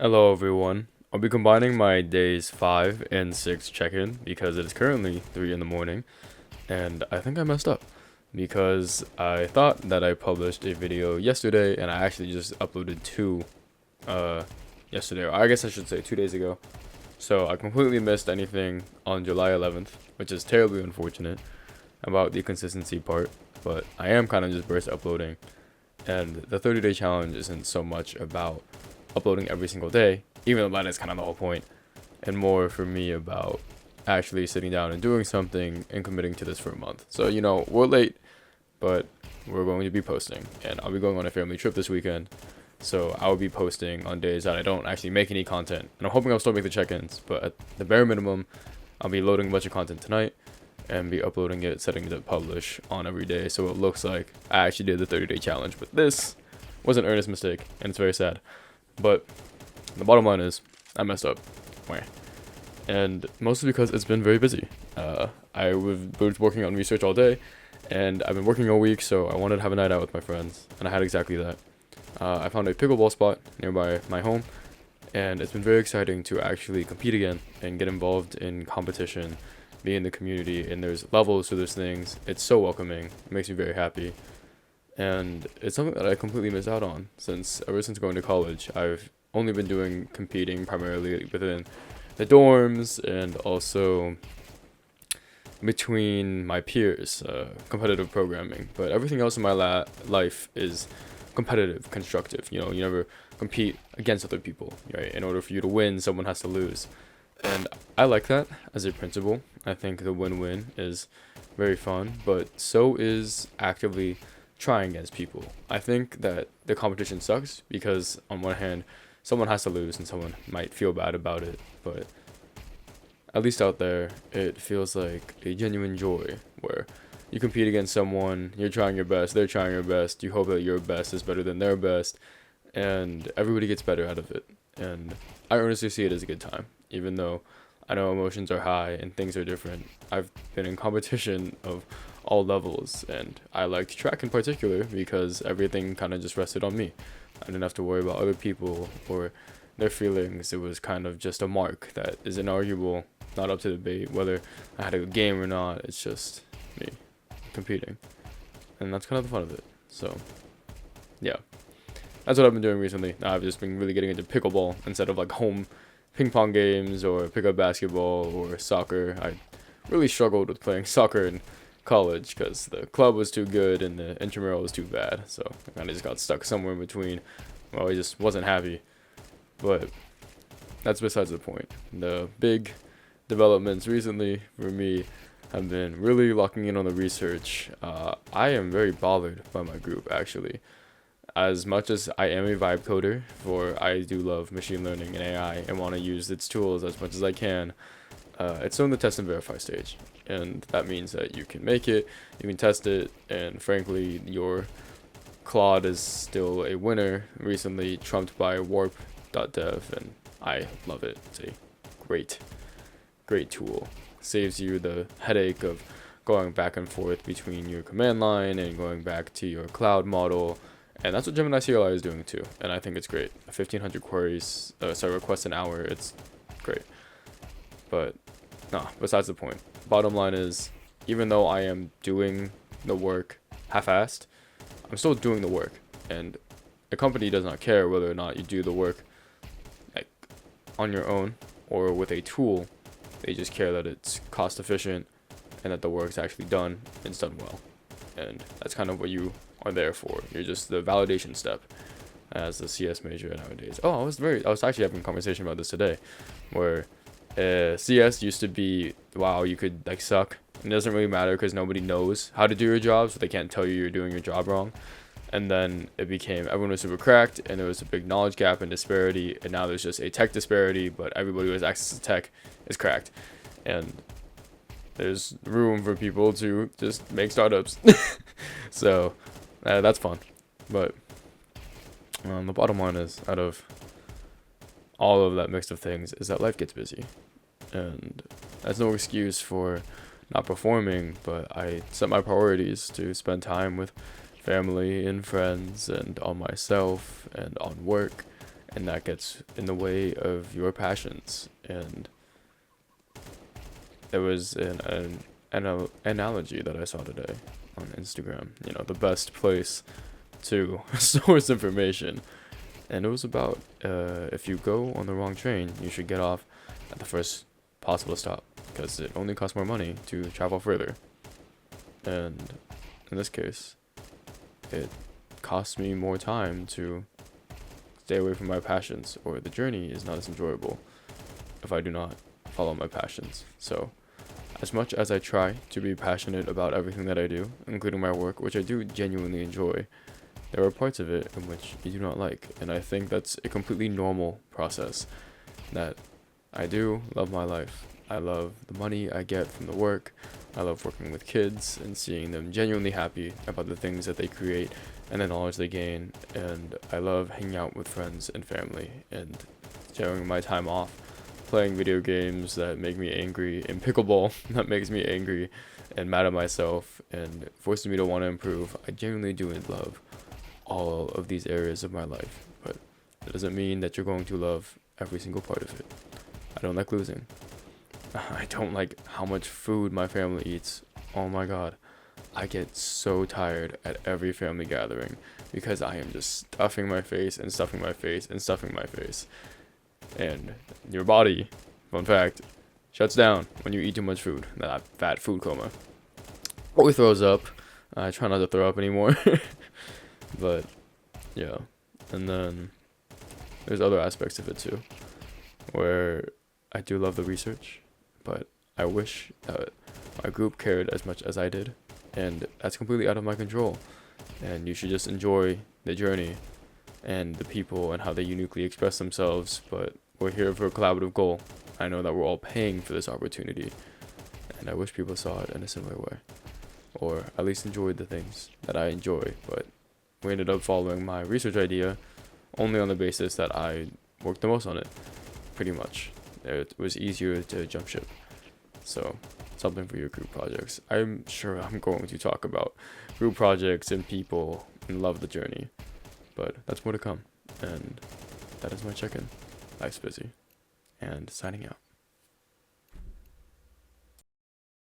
Hello everyone. I'll be combining my days 5 and 6 check-in because it is currently 3 in the morning and I think I messed up because I thought that I published a video yesterday and I actually just uploaded two uh yesterday, or I guess I should say 2 days ago. So I completely missed anything on July 11th, which is terribly unfortunate about the consistency part, but I am kind of just burst uploading, and the 30-day challenge isn't so much about uploading every single day, even though that is kind of the whole point, and more for me about actually sitting down and doing something and committing to this for a month. So, we're late, but we're going to be posting, and I'll be going on a family trip this weekend. So I will be posting on days that I don't actually make any content, and I'm hoping I'll still make the check-ins, but at the bare minimum, I'll be loading a bunch of content tonight and be uploading it, setting it to publish on every day, so it looks like I actually did the 30-day challenge. But this was an earnest mistake, and it's very sad. But the bottom line is, I messed up. Where? And mostly because it's been very busy. I was working on research all day, and I've been working all week, so I wanted to have a night out with my friends, and I had exactly that. I found a pickleball spot nearby my home, and it's been very exciting to actually compete again and get involved in competition, be in the community, and there's levels to those things. It's so welcoming. It makes me very happy. And it's something that I completely missed out on since ever since going to college. I've only been doing competing primarily within the dorms and also between my peers, competitive programming. But everything else in my life is competitive, constructive. You never compete against other people, right? In order for you to win, someone has to lose. And I like that as a principle. I think the win-win is very fun, but so is actively trying against people. I think that the competition sucks because on one hand, someone has to lose and someone might feel bad about it, but at least out there, it feels like a genuine joy where you compete against someone, you're trying your best, they're trying your best, you hope that your best is better than their best, and everybody gets better out of it. And I honestly see it as a good time, even though I know emotions are high and things are different. I've been in competition of all levels, and I liked track in particular because everything kind of just rested on me. I didn't have to worry about other people or their feelings. It was kind of just a mark that is inarguable, not up to debate whether I had a good game or not. It's just me competing, and that's kind of the fun of it. So, yeah, that's what I've been doing recently. I've just been really getting into pickleball instead of like home ping pong games or pickup basketball or soccer. I really struggled with playing soccer in college because the club was too good and the intramural was too bad. So I kind of just got stuck somewhere in between. Well, I just wasn't happy. But that's besides the point. The big developments recently for me have been really locking in on the research. I am very bothered by my group actually. As much as I am a vibe coder, for I do love machine learning and AI and want to use its tools as much as I can, it's still in the test and verify stage. And that means that you can make it, you can test it, and frankly, your Claude is still a winner, recently trumped by warp.dev, and I love it. It's a great, great tool. Saves you the headache of going back and forth between your command line and going back to your cloud model. And that's what Gemini CLI is doing too, and I think it's great. 1,500 queries, requests an hour, it's great. But, nah, besides the point. Bottom line is, even though I am doing the work half-assed, I'm still doing the work. And a company does not care whether or not you do the work like on your own or with a tool. They just care that it's cost efficient and that the work's actually done and it's done well. And that's kind of what you are there for. You're just the validation step as the CS major nowadays. Oh, I was actually having a conversation about this today, where CS used to be, wow, you could like suck. It doesn't really matter because nobody knows how to do your job, so they can't tell you you're doing your job wrong. And then it became everyone was super cracked, and there was a big knowledge gap and disparity. And now there's just a tech disparity, but everybody who has access to tech is cracked. And there's room for people to just make startups. So that's fun. But the bottom line is, out of all of that mix of things, is that life gets busy. And that's no excuse for not performing, but I set my priorities to spend time with family and friends and on myself and on work. and that gets in the way of your passions. And there was an analogy that I saw today on Instagram. You know, the best place to source information, and it was about if you go on the wrong train, you should get off at the first possible stop because it only costs more money to travel further. And in this case, it costs me more time to stay away from my passions, or the journey is not as enjoyable if I do not follow my passions. So, as much as I try to be passionate about everything that I do, including my work, which I do genuinely enjoy, there are parts of it in which you do not like, and I think that's a completely normal process. That I do love my life. I love the money I get from the work. I love working with kids and seeing them genuinely happy about the things that they create and the knowledge they gain. And I love hanging out with friends and family and sharing my time off playing video games that make me angry, and pickleball that makes me angry and mad at myself and forces me to want to improve. I genuinely do love all of these areas of my life, but it doesn't mean that you're going to love every single part of it. I don't like losing. I don't like how much food my family eats. Oh my god. I get so tired at every family gathering because I am just stuffing my face and stuffing my face and stuffing my face. And your body, fun fact, shuts down when you eat too much food. That fat food coma. Or throws up. I try not to throw up anymore. But, yeah. And then there's other aspects of it too, where I do love the research, but I wish that my group cared as much as I did. And that's completely out of my control. And you should just enjoy the journey and the people and how they uniquely express themselves. But we're here for a collaborative goal. I know that we're all paying for this opportunity, and I wish people saw it in a similar way, or at least enjoyed the things that I enjoy. But we ended up following my research idea only on the basis that I worked the most on it, pretty much. It was easier to jump ship. So, something for your group projects. I'm sure I'm going to talk about group projects and people and love the journey, but that's more to come. And that is my check-in. Life's busy. And signing out.